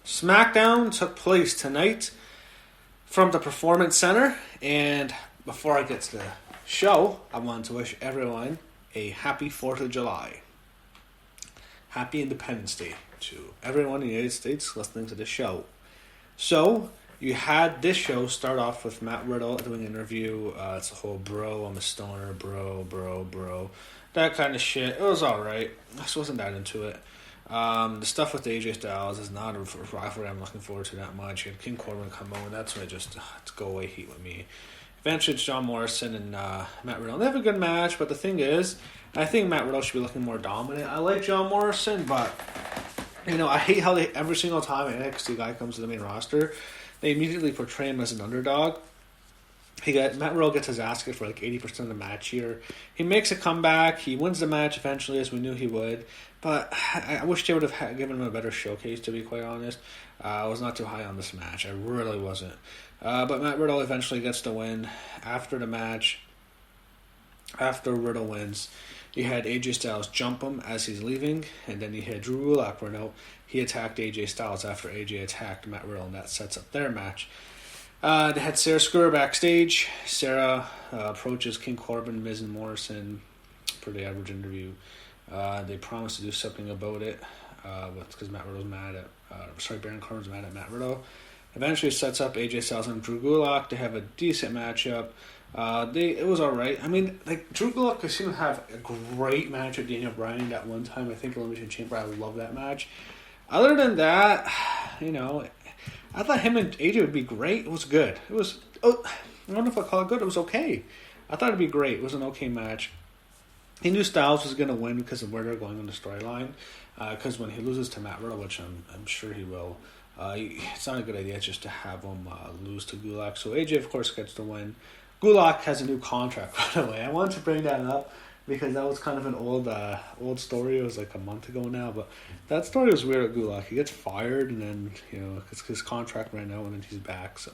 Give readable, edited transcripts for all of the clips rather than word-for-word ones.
SmackDown took place tonight from the Performance Center, and before I get to the show, I want to wish everyone a happy 4th of July. Happy Independence Day to everyone in the United States listening to this show. So, you had this show start off with Matt Riddle doing an interview. It's a whole bro, I'm a stoner, bro. That kind of shit. It was alright. I just wasn't that into it. The stuff with AJ Styles is not a rivalry I'm looking forward to that much. You had King Corbin come on, that's when it's go away heat with me. Eventually it's John Morrison and Matt Riddle. They have a good match, but the thing is, I think Matt Riddle should be looking more dominant. I like John Morrison, but I hate how every single time an NXT guy comes to the main roster, they immediately portray him as an underdog. Matt Riddle gets his ass kicked for like 80% of the match here. He makes a comeback. He wins the match eventually, as we knew he would. But I wish they would have given him a better showcase, to be quite honest. I was not too high on this match. I really wasn't. But Matt Riddle eventually gets the win. After the match, after Riddle wins, you had AJ Styles jump him as he's leaving. And then you had Drew Gulak run out. He attacked AJ Styles after AJ attacked Matt Riddle, and that sets up their match. They had Sarah Scurr backstage. Sarah approaches King Corbin, Miz, and Morrison. Pretty average interview. They promised to do something about it because Matt Riddle's mad at... Baron Corbin's mad at Matt Riddle. Eventually sets up AJ Styles and Drew Gulak to have a decent matchup. It was alright. I mean, Drew Gulak seemed to have a great match with Daniel Bryan at one time. I think Elimination Chamber. I love that match. Other than that, I thought him and AJ would be great. It was good. I don't know if I call it good. It was okay. I thought it'd be great. It was an okay match. He knew Styles was going to win because of where they're going on the storyline. Because when he loses to Matt Riddle, which I'm sure he will, it's not a good idea just to have him lose to Gulak. So AJ, of course, gets the win. Gulak has a new contract, by the way. I wanted to bring that up because that was kind of an old story. It was like a month ago now, but that story was weird at Gulak. He gets fired, and then his contract ran out, and then he's back. So,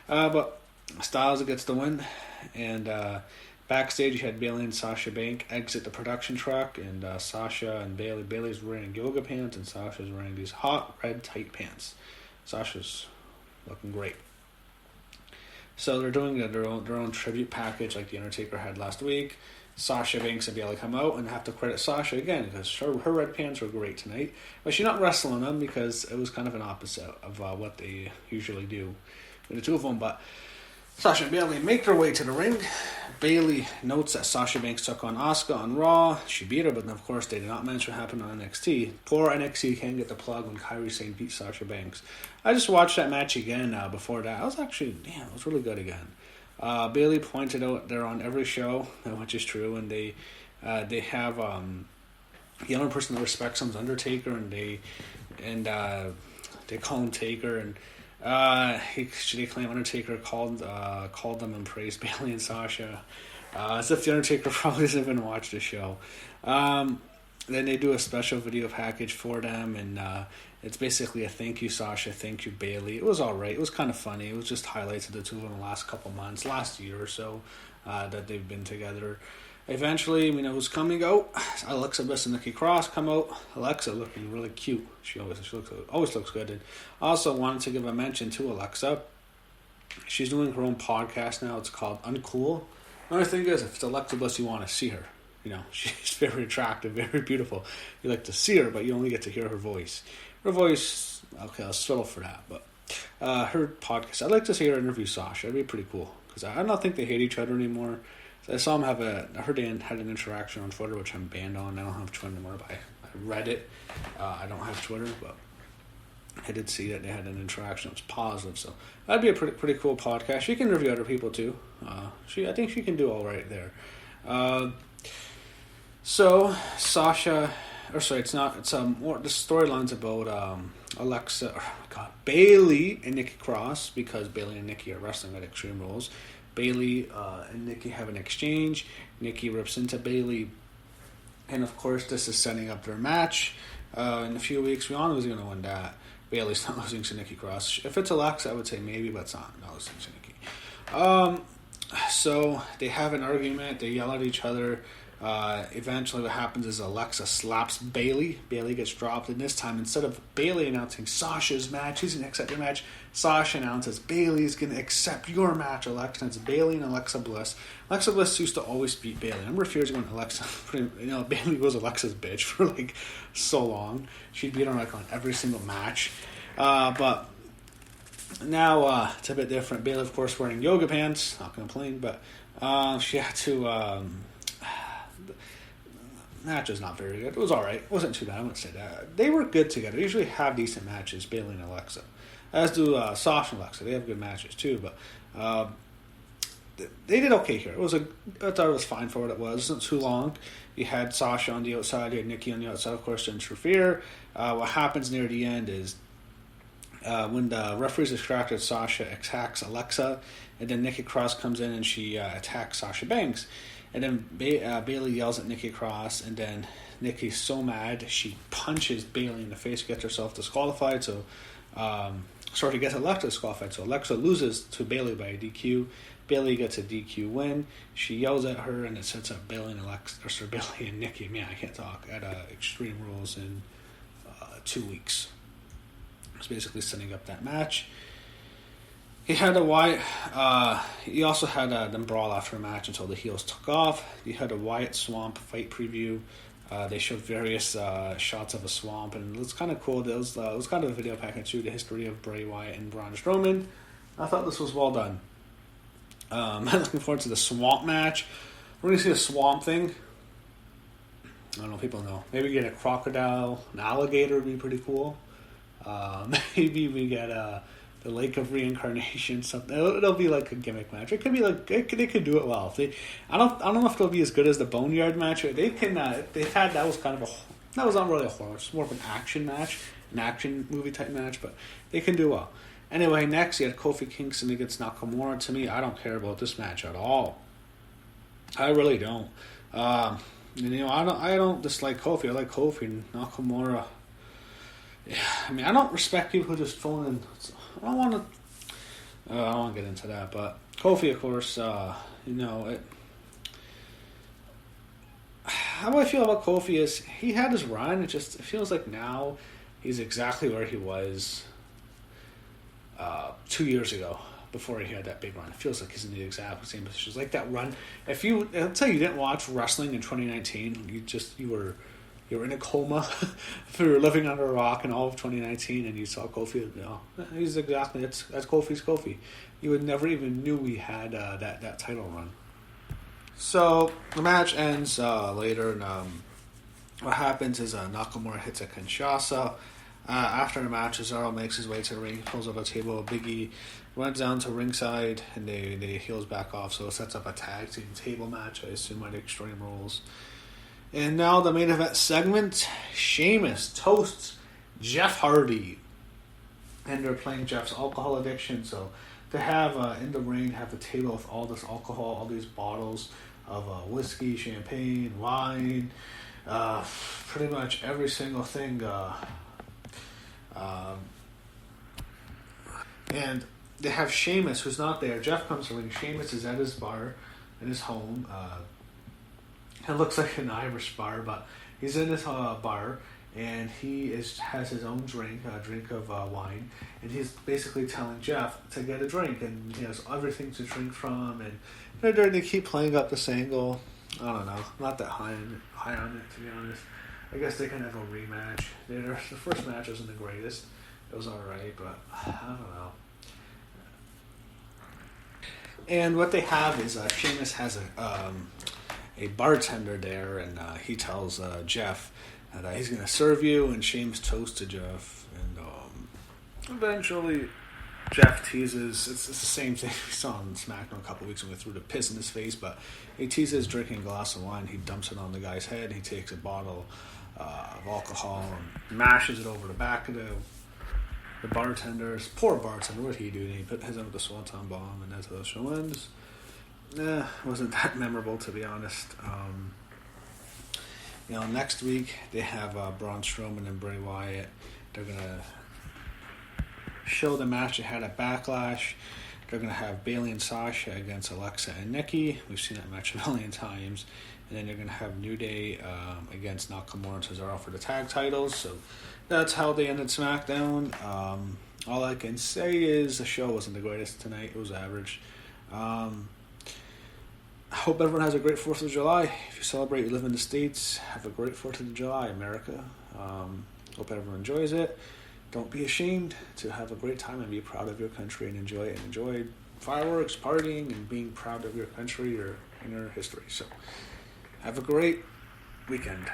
but Styles gets the win, and backstage you had Bayley and Sasha Banks exit the production truck, and Sasha and Bayley's wearing yoga pants, and Sasha's wearing these hot red tight pants. Sasha's looking great. So they're doing their own tribute package like The Undertaker had last week. Sasha Banks and Bayley come out, and have to credit Sasha again because her red pants were great tonight. But she's not wrestling them because it was kind of an opposite of what they usually do with the two of them. But Sasha and Bayley make their way to the ring. Bayley notes that Sasha Banks took on Asuka on Raw. She beat her, but of course they did not mention what happened on NXT. Poor NXT can't get the plug when Kairi Sane beat Sasha Banks. I just watched that match again before that. I was actually, it was really good again. Bayley pointed out they're on every show, which is true, and they have the only person that respects them is Undertaker, and they call him Taker, and they claim Undertaker called them and praised Bayley and Sasha, as if the Undertaker probably doesn't even watch the show. Then they do a special video package for them, and it's basically a thank you Sasha, thank you Bayley. It was alright. It was kind of funny. It was just highlights of the two of them in the last couple months, last year or so, that they've been together. Eventually, we know who's coming out. Alexa Bliss and Nikki Cross come out. Alexa looking really cute. She always looks good. And I also wanted to give a mention to Alexa. She's doing her own podcast now. It's called Uncool. The only thing is, if it's Alexa Bliss, you want to see her. She's very attractive, very beautiful. You like to see her, but you only get to hear her voice. Her voice, okay, I'll settle for that. But her podcast, I'd like to see her interview Sasha. It'd be pretty cool. Because I don't think they hate each other anymore. I saw them I heard they had an interaction on Twitter, which I'm banned on. I don't have Twitter anymore, but I read it. I don't have Twitter, but I did see that they had an interaction. It was positive, so that'd be a pretty cool podcast. She can interview other people too. I think she can do all right there. So Sasha, it's not. It's more the storyline's about Bayley and Nikki Cross, because Bayley and Nikki are wrestling at Extreme Rules. Bayley and Nikki have an exchange. Nikki rips into Bayley, and of course this is setting up their match in a few weeks. We all know who's going to win that. Bayley's not losing to Nikki Cross. If it's Alexa, I would say maybe, but it's not losing to Nikki. So they have an argument. They yell at each other. Eventually what happens is Alexa slaps Bayley. Bayley gets dropped, and this time, instead of Bayley announcing Sasha's match, he's going to accept your match, Sasha announces Bayley's going to accept your match, Alexa. And it's Bayley and Alexa Bliss. Alexa Bliss used to always beat Bayley. I remember a few years ago when Bayley was Alexa's bitch for like so long. She'd beat her like on every single match. But now it's a bit different. Bayley, of course, wearing yoga pants. Not going to complain, but she had to... match is not very good. It was alright. It wasn't too bad. I wouldn't say that. They were good together. They usually have decent matches, Bayley and Alexa. As do Sasha and Alexa. They have good matches too, but they did okay here. I thought it was fine for what it was. It wasn't too long. You had Sasha on the outside. You had Nikki on the outside, of course, to interfere. What happens near the end is when the referee's distracted, Sasha attacks Alexa, and then Nikki Cross comes in and she attacks Sasha Banks. And then Bayley yells at Nikki Cross, and then Nikki's so mad she punches Bayley in the face, gets herself disqualified. So, gets Alexa disqualified. So Alexa loses to Bayley by a DQ. Bayley gets a DQ win. She yells at her, and it sets up Bayley and Nikki. Man, I can't talk at Extreme Rules in 2 weeks. It's basically setting up that match. He had he also had them brawl after a match until the heels took off. He had a Wyatt Swamp fight preview. They showed various shots of a swamp, and it was kind of cool. It was kind of a video package too, the history of Bray Wyatt and Braun Strowman. I thought this was well done. I'm looking forward to the swamp match. We're going to see a swamp thing. I don't know if people know. Maybe get a crocodile, an alligator would be pretty cool. Maybe we get the Lake of Reincarnation, something. It'll be like a gimmick match. It could be like they could do it well. I don't know if it'll be as good as the Boneyard match. They can. That was not really a horror. It's more of an action match, an action movie type match. But they can do well. Anyway, next you had Kofi Kingston against Nakamura. To me, I don't care about this match at all. I really don't. I don't dislike Kofi. I like Kofi and Nakamura. Yeah, I mean, I don't respect people who just phone in. I don't want to get into that, but Kofi, of course, how I feel about Kofi is he had his run. It feels like now he's exactly where he was 2 years ago before he had that big run. It feels like he's in the exact same positions. Like that run. I'll tell you didn't watch wrestling in 2019, you were in a coma. If you were living under a rock in all of 2019 and you saw Kofi, he's exactly, that's Kofi's Kofi. You would never even knew we had that title run. So the match ends later, and what happens is Nakamura hits a Kinshasa. After the match, Cesaro makes his way to the ring, pulls out a table. Big E runs down to ringside, and they heels back off, so it sets up a tag team table match, I assume, at Extreme Rules. And now the main event segment, Sheamus toasts Jeff Hardy. And they're playing Jeff's alcohol addiction. So to have in the ring, have the table with all this alcohol, all these bottles of whiskey, champagne, wine, pretty much every single thing. And they have Sheamus, who's not there. Jeff comes to the ring. Sheamus is at his bar in his home. It looks like an Irish bar, but he's in his bar, and he has his own drink, a drink of wine, and he's basically telling Jeff to get a drink, and he has everything to drink from, and they keep playing up this angle. I don't know, not that high on it, to be honest. I guess they can have a rematch. The first match wasn't the greatest. It was alright, but I don't know. And what they have is Sheamus has a bartender there, and he tells Jeff that he's going to serve you, and Sheamus toasts to Jeff, and eventually Jeff teases, it's the same thing we saw on SmackDown a couple weeks when we threw the piss in his face, but he teases drinking a glass of wine, he dumps it on the guy's head, he takes a bottle of alcohol and mashes it over the back of the bartender's, poor bartender, what'd he do? He put his in with the Swanton bomb, and that's how the show ends. Wasn't that memorable, to be honest. Next week they have Braun Strowman and Bray Wyatt. They're gonna show the match they had at Backlash. They're gonna have Bayley and Sasha against Alexa and Nikki. We've seen that match a million times. And then you're going to have New Day against Nakamura and Cesaro for the tag titles. So that's how they ended SmackDown. All I can say is the show wasn't the greatest tonight. It was average. I hope everyone has a great 4th of July. If you celebrate, you live in the States, have a great 4th of July, America. Hope everyone enjoys it. Don't be ashamed to have a great time and be proud of your country and enjoy it. And enjoy fireworks, partying, and being proud of your country or in your history. So have a great weekend.